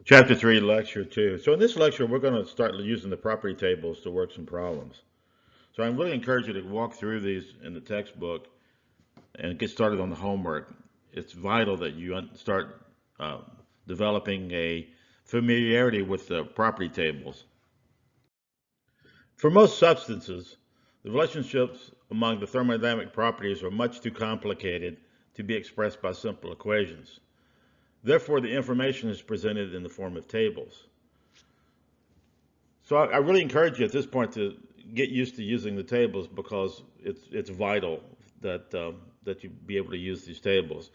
Chapter 3, Lecture 2. So in this lecture, we're going to start using the property tables to work some problems. So I really encourage you to walk through these in the textbook and get started on the homework. It's vital that you start developing a familiarity with the property tables. For most substances, the relationships among the thermodynamic properties are much too complicated to be expressed by simple equations. Therefore, the information is presented in the form of tables. So I really encourage you at this point to get used to using the tables because it's vital that that you be able to use these tables.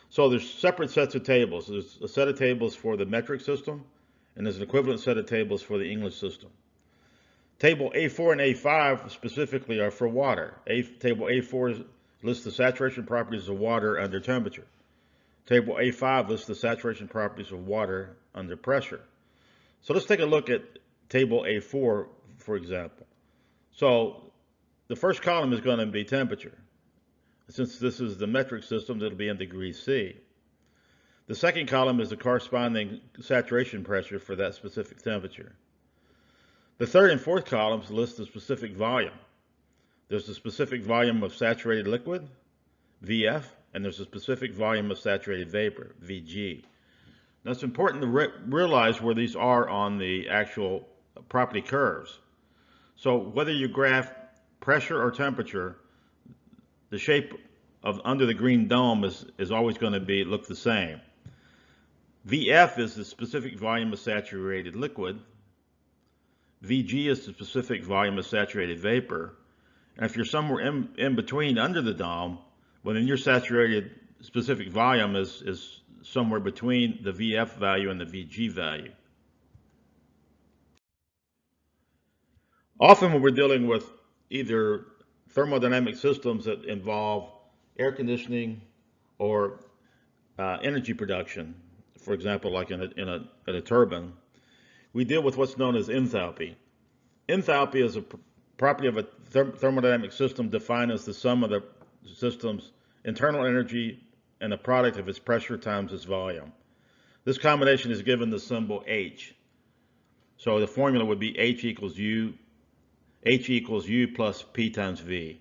So there's separate sets of tables. There's a set of tables for the metric system, and there's an equivalent set of tables for the English system. Table A4 and A5 specifically are for water. Table A4 lists the saturation properties of water under temperature. Table A5 lists the saturation properties of water under pressure. So let's take a look at table A4, for example. So the first column is going to be temperature. Since this is the metric system, it'll be in degrees C. The second column is the corresponding saturation pressure for that specific temperature. The third and fourth columns list the specific volume. There's the specific volume of saturated liquid, VF, and there's a specific volume of saturated vapor, VG. Now it's important to realize where these are on the actual property curves. So whether you graph pressure or temperature, the shape of under the green dome is always going to look the same. VF is the specific volume of saturated liquid. VG is the specific volume of saturated vapor. And if you're somewhere in between under the dome, well, then your saturated specific volume is somewhere between the VF value and the VG value. Often when we're dealing with either thermodynamic systems that involve air conditioning or energy production, for example, like in a turbine, we deal with what's known as enthalpy. Enthalpy is a property of a thermodynamic system defined as the sum of the system's internal energy and the product of its pressure times its volume. This combination is given the symbol H. So the formula would be H equals U plus P times V.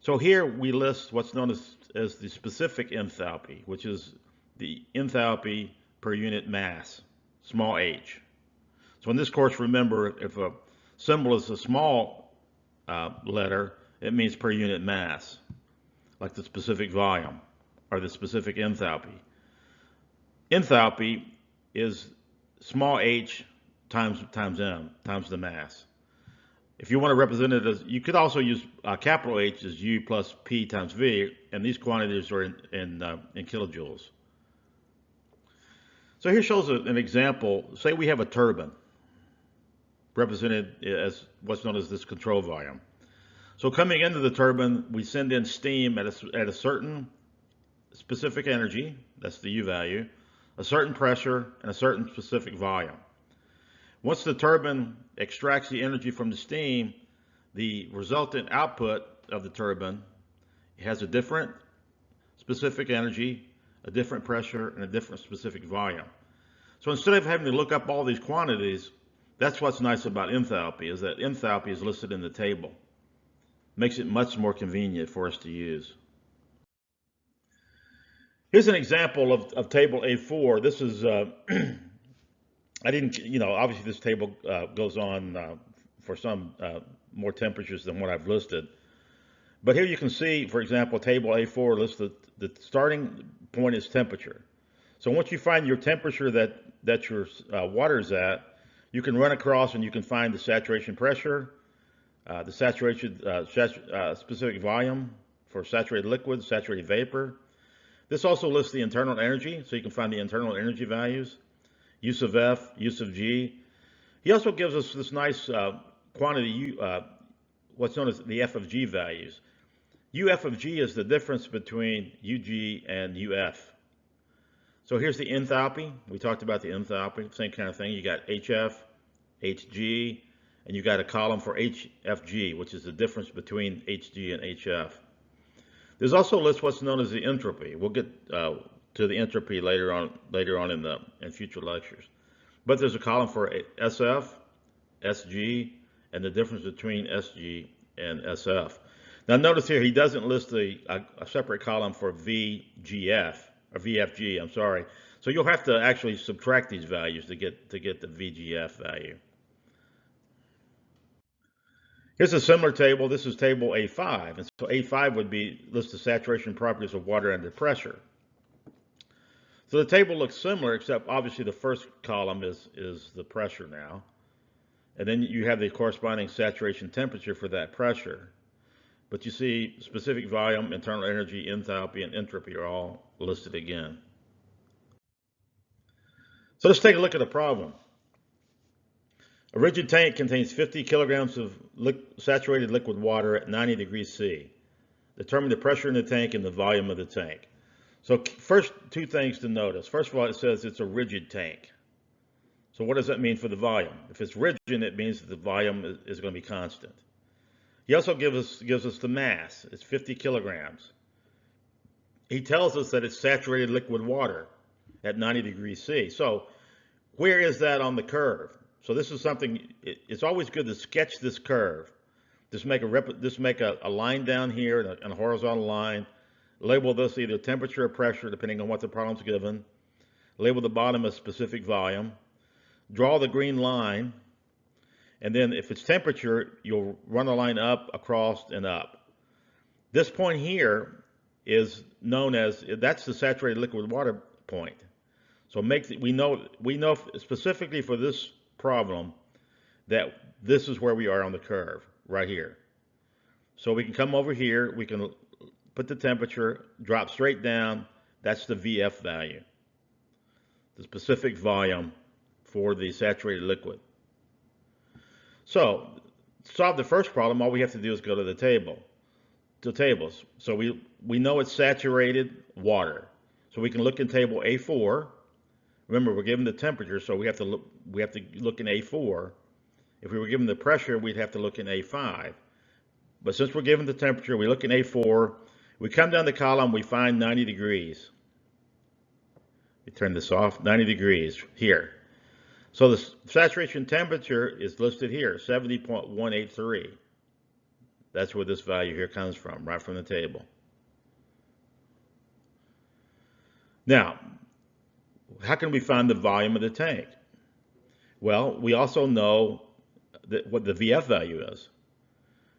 So here we list what's known as the specific enthalpy, which is the enthalpy per unit mass, small h. So in this course, remember, if a symbol is a small letter, it means per unit mass, like the specific volume or the specific enthalpy. Enthalpy is small h times m, times the mass. If you want to represent it as, you could also use capital H as U plus P times V, and these quantities are in kilojoules. So here shows an example. Say we have a turbine represented as what's known as this control volume. So coming into the turbine, we send in steam at a certain specific energy, that's the U value, a certain pressure, and a certain specific volume. Once the turbine extracts the energy from the steam, the resultant output of the turbine has a different specific energy, a different pressure, and a different specific volume. So instead of having to look up all these quantities, that's what's nice about enthalpy, is that enthalpy is listed in the table. Makes it much more convenient for us to use. Here's an example of table A4. This is I didn't, obviously this table goes on for some more temperatures than what I've listed. But here you can see, for example, table A4 lists the starting point is temperature. So once you find your temperature that your water is at, you can run across and you can find the saturation pressure, the saturation specific volume for saturated liquid, saturated vapor. This also lists the internal energy, so you can find the internal energy values, use of F, use of G. He also gives us this nice quantity U, what's known as the F of G values. UF of G is the difference between UG and UF. So here's the enthalpy. We talked about the enthalpy, same kind of thing. You got HF, HG, and you got a column for HFG, which is the difference between HG and HF. There's also a list what's known as the entropy. We'll get to the entropy later on in future lectures. but there's a column for SF, SG, and the difference between SG and SF. Now notice here he doesn't list a separate column for VGF or VFG, I'm sorry. So you'll have to actually subtract these values to get the VGF value. Here's a similar table. This is table A5. And so A5 would be list the saturation properties of water under pressure. So the table looks similar, except obviously the first column is the pressure now. And then you have the corresponding saturation temperature for that pressure. But you see specific volume, internal energy, enthalpy, and entropy are all listed again. So let's take a look at the problem. A rigid tank contains 50 kilograms of saturated liquid water at 90 degrees C. Determine the pressure in the tank and the volume of the tank. So first, two things to notice. First of all, it says it's a rigid tank. So what does that mean for the volume? If it's rigid, it means that the volume is going to be constant. He also gives us the mass. It's 50 kilograms. He tells us that it's saturated liquid water at 90 degrees C. So where is that on the curve? So this is something, it's always good to sketch this curve. Just make a line down here and a horizontal line. Label this either temperature or pressure, depending on what the problem's given. Label the bottom as specific volume. Draw the green line. And then if it's temperature, you'll run a line up, across, and up. This point here is known as, that's the saturated liquid water point. So we know specifically for this problem that this is where we are on the curve, right here. So we can come over here, we can put the temperature, drop straight down, that's the VF value, the specific volume for the saturated liquid. So to solve the first problem, all we have to do is go to the tables. So we know it's saturated water. So we can look in table A4. Remember, we're given the temperature, so we have to look in A4. If we were given the pressure, we'd have to look in A5. But since we're given the temperature, we look in A4. We come down the column, we find 90 degrees. We turn this off, 90 degrees here. So the saturation temperature is listed here, 70.183. That's where this value here comes from, right from the table. Now, how can we find the volume of the tank? Well, we also know what the VF value is.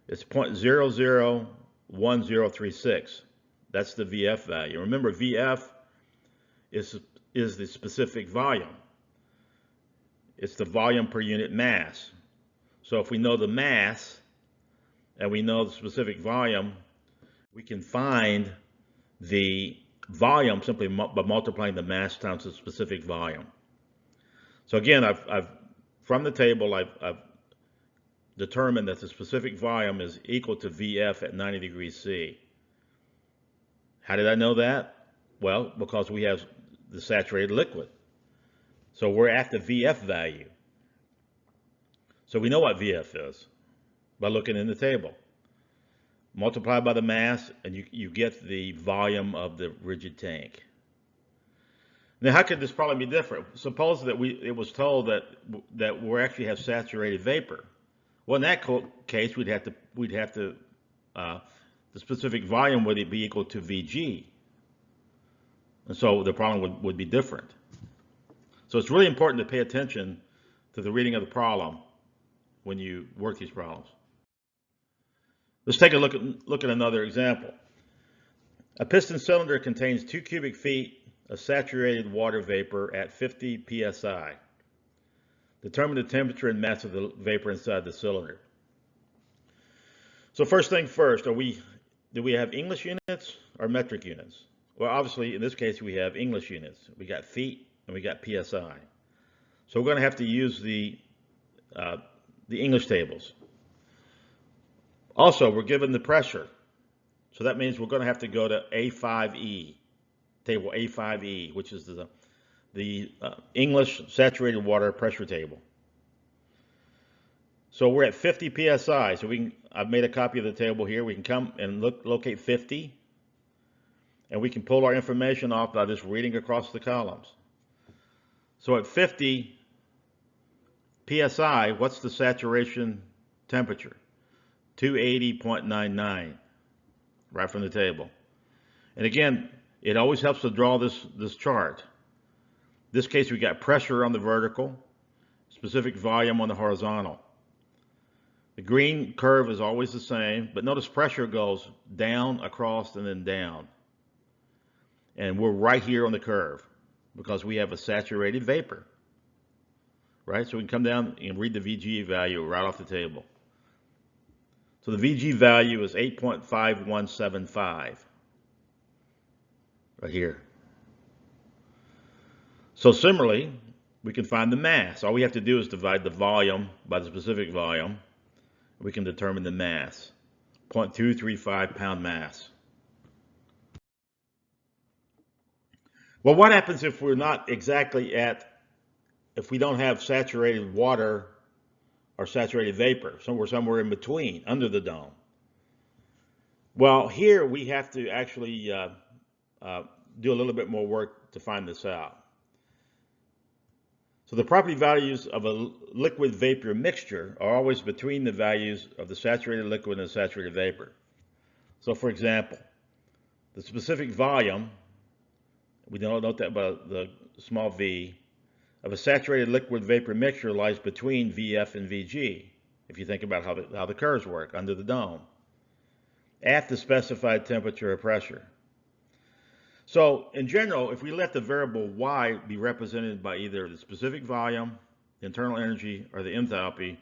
It's 0.001036. That's the VF value. Remember, VF is the specific volume. It's the volume per unit mass. So if we know the mass and we know the specific volume, we can find the volume simply by multiplying the mass times the specific volume. So again, from the table, I've determined that the specific volume is equal to VF at 90 degrees C. How did I know that? Well, because we have the saturated liquid. So we're at the VF value. So we know what VF is by looking in the table. Multiply by the mass, and you get the volume of the rigid tank. Now, how could this problem be different? Suppose that it was told that we actually have saturated vapor. Well, in that case, the specific volume would be equal to Vg, and so the problem would be different. So it's really important to pay attention to the reading of the problem when you work these problems. Let's take a look at another example. A piston cylinder contains 2 cubic feet of saturated water vapor at 50 psi. Determine the temperature and mass of the vapor inside the cylinder. So first thing first, do we have English units or metric units? Well, obviously in this case we have English units. We got feet and we got psi. So we're going to have to use the English tables. Also, we're given the pressure. So that means we're going to have to go to A5E, table A5E, which is the English saturated water pressure table. So we're at 50 psi. So I've made a copy of the table here. We can come and locate 50, and we can pull our information off by just reading across the columns. So at 50, PSI, what's the saturation temperature? 280.99, right from the table. And again, it always helps to draw this chart. In this case, we got pressure on the vertical, specific volume on the horizontal. The green curve is always the same, but notice pressure goes down, across, and then down. And we're right here on the curve because we have a saturated vapor, right? So we can come down and read the VG value right off the table. So the VG value is 8.5175, right here. So similarly, we can find the mass. All we have to do is divide the volume by the specific volume. We can determine the mass, 0.235 pound mass. Well, what happens if we're not exactly if we don't have saturated water or saturated vapor, somewhere in between, under the dome? Well, here we have to actually do a little bit more work to find this out. So the property values of a liquid vapor mixture are always between the values of the saturated liquid and the saturated vapor. So for example, the specific volume, we don't note that by the small v, of a saturated liquid vapor mixture lies between VF and VG, if you think about how the curves work under the dome, at the specified temperature or pressure. So in general, if we let the variable y be represented by either the specific volume, the internal energy, or the enthalpy,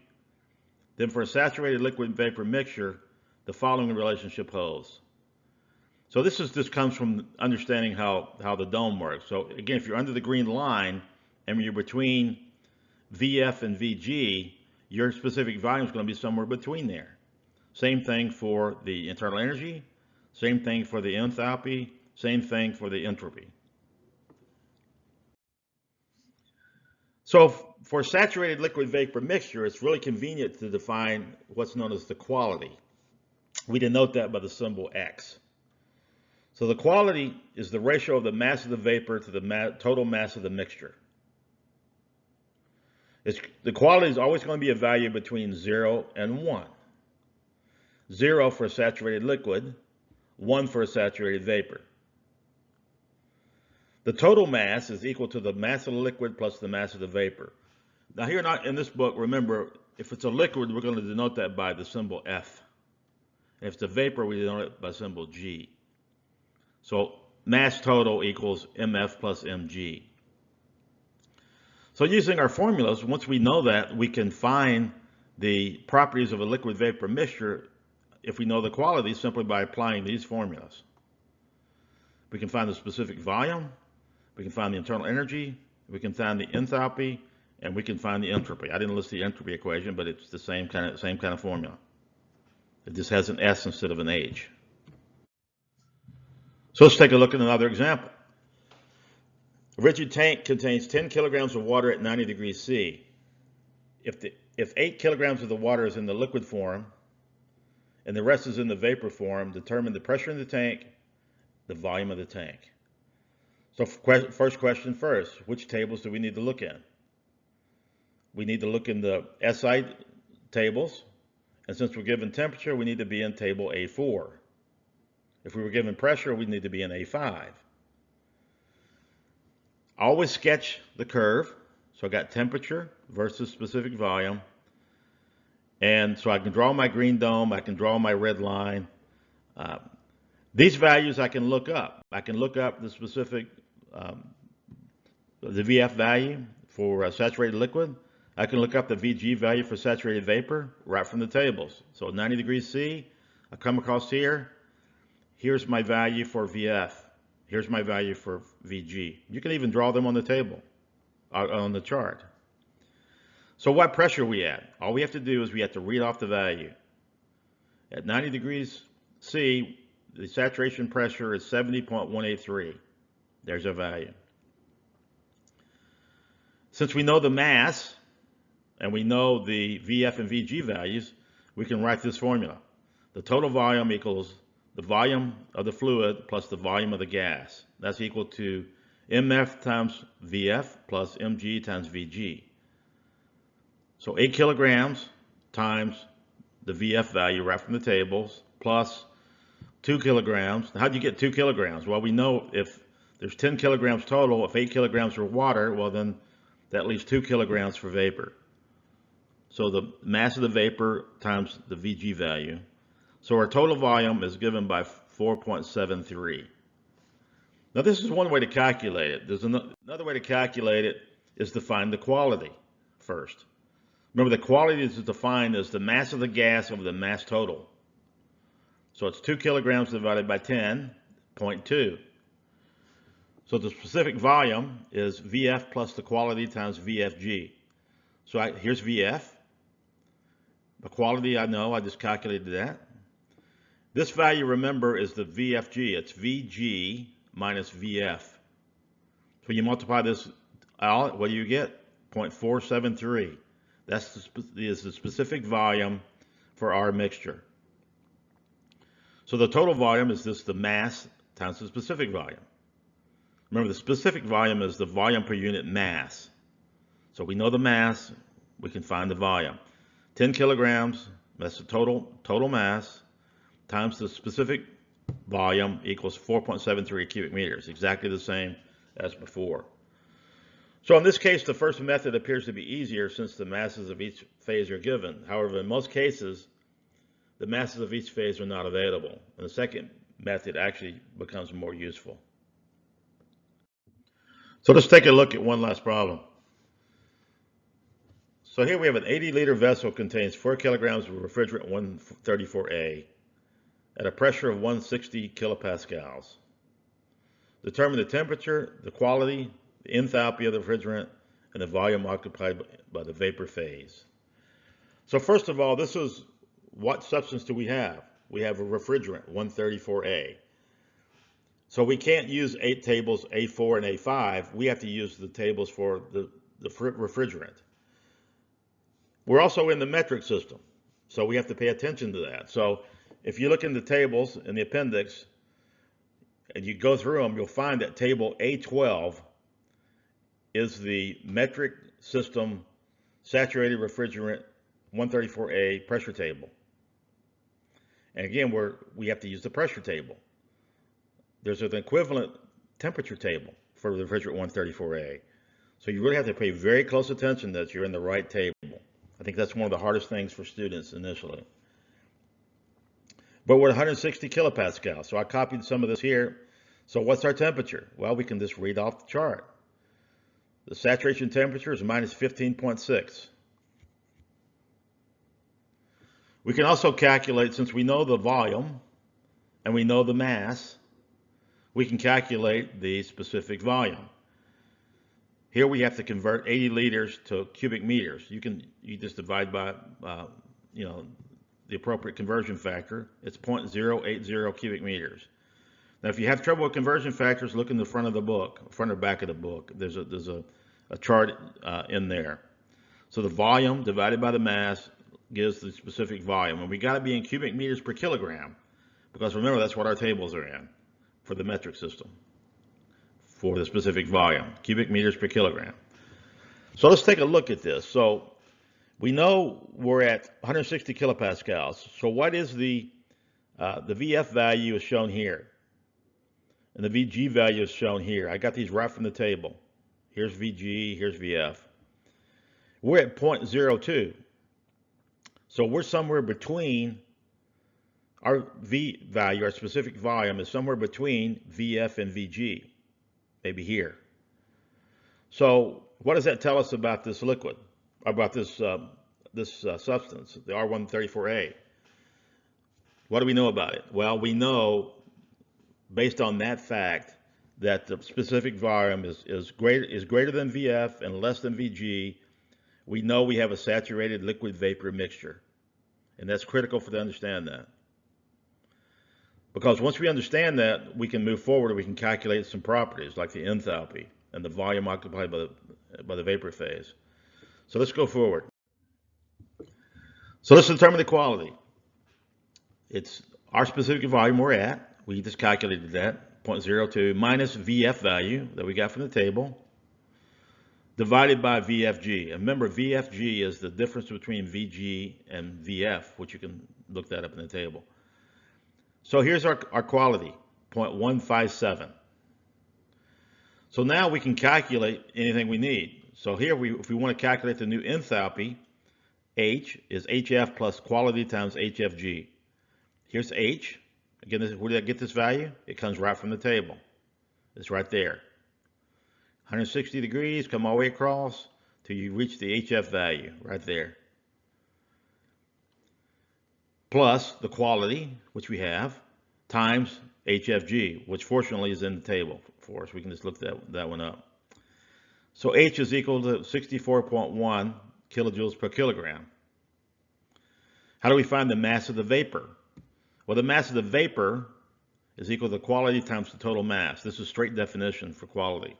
then for a saturated liquid vapor mixture, the following relationship holds. So this comes from understanding how the dome works. So again, if you're under the green line and you're between VF and VG, your specific volume is going to be somewhere between there. Same thing for the internal energy, same thing for the enthalpy, same thing for the entropy. So for saturated liquid vapor mixture, it's really convenient to define what's known as the quality. We denote that by the symbol X. So the quality is the ratio of the mass of the vapor to the total mass of the mixture. The quality is always going to be a value between 0 and 1. 0 for a saturated liquid, 1 for a saturated vapor. The total mass is equal to the mass of the liquid plus the mass of the vapor. Now here in this book, remember, if it's a liquid, we're going to denote that by the symbol F. If it's a vapor, we denote it by symbol G. So mass total equals MF plus MG. So using our formulas, once we know that, we can find the properties of a liquid vapor mixture if we know the quality simply by applying these formulas. We can find the specific volume, we can find the internal energy, we can find the enthalpy, and we can find the entropy. I didn't list the entropy equation, but it's the same kind of formula. It just has an S instead of an H. So let's take a look at another example. A rigid tank contains 10 kilograms of water at 90 degrees C. If 8 kilograms of the water is in the liquid form and the rest is in the vapor form, determine the pressure in the tank, the volume of the tank. So first question first, which tables do we need to look in? We need to look in the SI tables, and since we're given temperature, we need to be in table A4. If we were given pressure, we need to be in A5. Always sketch the curve. So I got temperature versus specific volume. And so I can draw my green dome, I can draw my red line. These values I can look up. I can look up the specific, the VF value for saturated liquid. I can look up the VG value for saturated vapor right from the tables. So 90 degrees C, I come across here. Here's my value for VF. Here's my value for VG. You can even draw them on the table, on the chart. So what pressure are we at? All we have to do is we have to read off the value. At 90 degrees C, the saturation pressure is 70.183. There's our value. Since we know the mass and we know the VF and VG values, we can write this formula. The total volume equals the volume of the fluid plus the volume of the gas. That's equal to MF times VF plus MG times VG. So 8 kilograms times the VF value right from the tables plus 2 kilograms. How do you get 2 kilograms? Well, we know if there's 10 kilograms total, if 8 kilograms are water, well then that leaves 2 kilograms for vapor. So the mass of the vapor times the VG value. So our total volume is given by 4.73. Now this is one way to calculate it. There's another way to calculate it is to find the quality first. Remember, the quality is defined as the mass of the gas over the mass total. So it's 2 kilograms divided by 10, 0.2. So the specific volume is VF plus the quality times VFG. So here's VF. The quality I know, I just calculated that. This value, remember, is the VFG. It's VG minus VF. So you multiply this out, what do you get? 0.473. That's the specific volume for our mixture. So the total volume is just the mass times the specific volume. Remember, the specific volume is the volume per unit mass. So we know the mass, we can find the volume. 10 kilograms, that's the total mass, times the specific volume equals 4.73 cubic meters, exactly the same as before. So in this case, the first method appears to be easier since the masses of each phase are given. However, in most cases, the masses of each phase are not available, and the second method actually becomes more useful. So let's take a look at one last problem. So here we have an 80-liter vessel contains 4 kilograms of refrigerant 134A at a pressure of 160 kilopascals. Determine the temperature, the quality, the enthalpy of the refrigerant, and the volume occupied by the vapor phase. So first of all, this is what substance do we have? We have a refrigerant, 134A. So we can't use 8 tables, A4 and A5. We have to use the tables for the refrigerant. We're also in the metric system, so we have to pay attention to that. So if you look in the tables in the appendix and you go through them, you'll find that table A12 is the metric system saturated refrigerant 134A pressure table. And again, we have to use the pressure table. There's an equivalent temperature table for the refrigerant 134A. So you really have to pay very close attention that you're in the right table. I think that's one of the hardest things for students initially. But we're at 160 kilopascals, so I copied some of this here. So what's our temperature? Well, we can just read off the chart. The saturation temperature is minus 15.6. We can also calculate, since we know the volume and we know the mass, we can calculate the specific volume. Here we have to convert 80 liters to cubic meters. You just divide by the appropriate conversion factor. It's 0.080 cubic meters. Now, if you have trouble with conversion factors, look in the front of the book, front or back of the book. There's a chart in there. So the volume divided by the mass gives the specific volume, and we got to be in cubic meters per kilogram, because remember, that's what our tables are in for the metric system for the specific volume, cubic meters per kilogram. So let's take a look at this. So we know we're at 160 kilopascals. So what is the VF value is shown here, and the VG value is shown here. I got these right from the table. Here's VG, here's VF. We're at 0.02. So we're somewhere between our V value, our specific volume is somewhere between VF and VG, maybe here. So what does that tell us about this liquid, about this substance, the R134A? What do we know about it? Well, we know, based on that fact, that the specific volume is greater than VF and less than VG. We know we have a saturated liquid vapor mixture, and that's critical to understand that. Because once we understand that, we can move forward and we can calculate some properties like the enthalpy and the volume occupied by the vapor phase. So let's go forward. So let's determine the quality. It's our specific volume we're at. We just calculated that, 0.02 minus VF value that we got from the table. divided by VFG. And remember, VFG is the difference between VG and VF, which you can look that up in the table. So here's our quality, 0.157. So now we can calculate anything we need. So here, if we want to calculate the new enthalpy, H is HF plus quality times HFG. Here's H. Again, where did I get this value? It comes right from the table. It's right there. 160 degrees, come all the way across till you reach the HF value right there. Plus the quality, which we have, times HFG, which fortunately is in the table for us. We can just look that one up. So H is equal to 64.1 kilojoules per kilogram. How do we find the mass of the vapor? Well, the mass of the vapor is equal to quality times the total mass. This is straight definition for quality.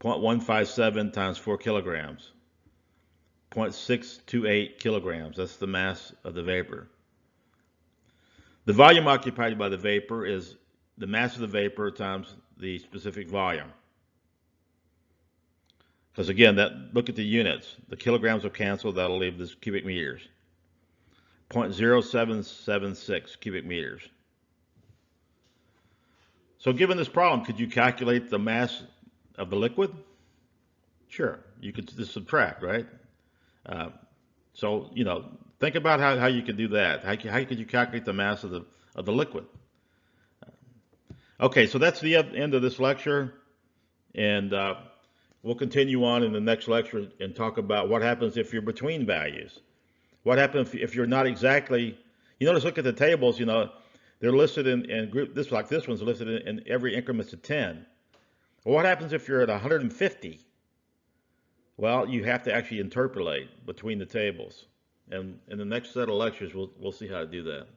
0.157 times 4 kilograms. 0.628 kilograms. That's the mass of the vapor. The volume occupied by the vapor is the mass of the vapor times the specific volume. Because again, look at the units. The kilograms will cancel. That'll leave this cubic meters. 0.0776 cubic meters. So given this problem, could you calculate the mass of the liquid? Sure, you could just subtract, right? So, think about how you could do that. How could you calculate the mass of the liquid? Okay, so that's the end of this lecture, and we'll continue on in the next lecture and talk about what happens if you're between values. What happens if you're not exactly, notice, look at the tables, they're listed in group, this one's listed in every increment of 10. Well, what happens if you're at 150? Well, you have to actually interpolate between the tables. And in the next set of lectures, we'll see how to do that.